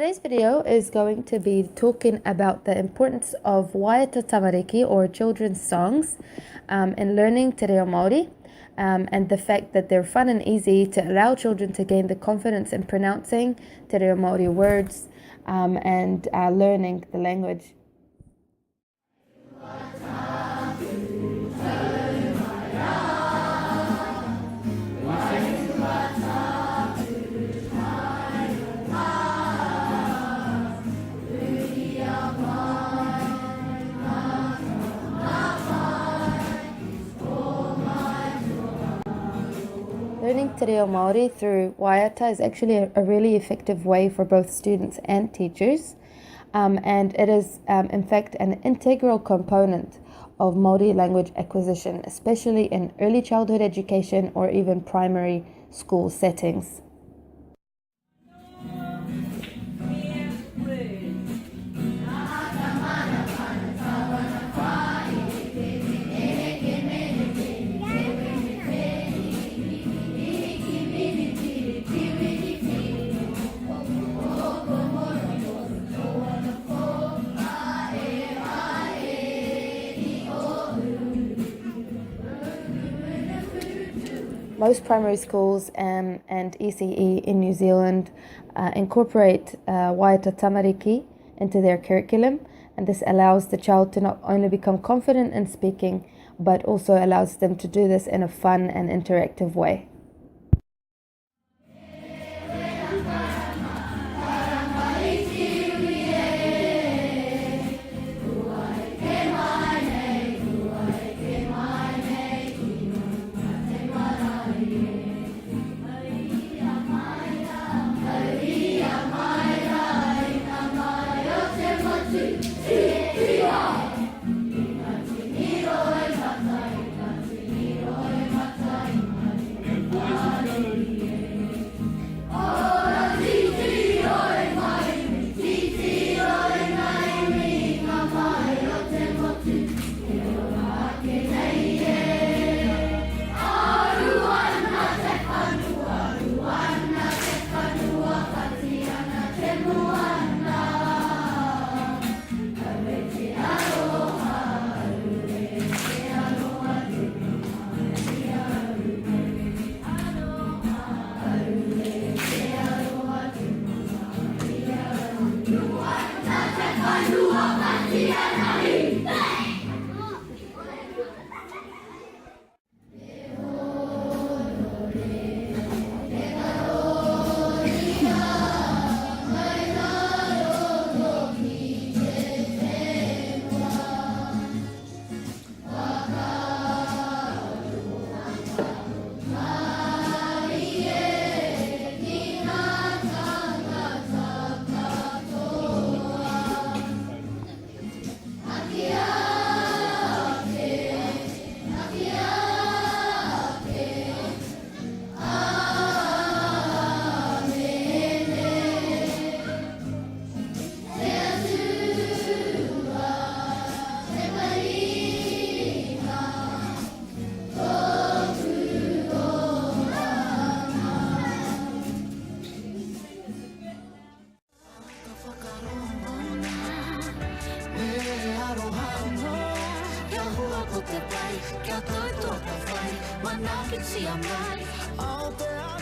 Today's video is going to be talking about the importance of Waiata Tamariki, or children's songs, in learning Te Reo Maori, and the fact that they're fun and easy to allow children to gain the confidence in pronouncing Te Reo Maori words and learning the language. Learning Te Reo Maori through Waiata is actually a really effective way for both students and teachers, and it is in fact an integral component of Maori language acquisition, especially in early childhood education or even primary school settings. Most primary schools and ECE in New Zealand incorporate Waiata Tamariki into their curriculum, and this allows the child to not only become confident in speaking, but also allows them to do this in a fun and interactive way. Kia toi tō ka whai, mana ki tia mai.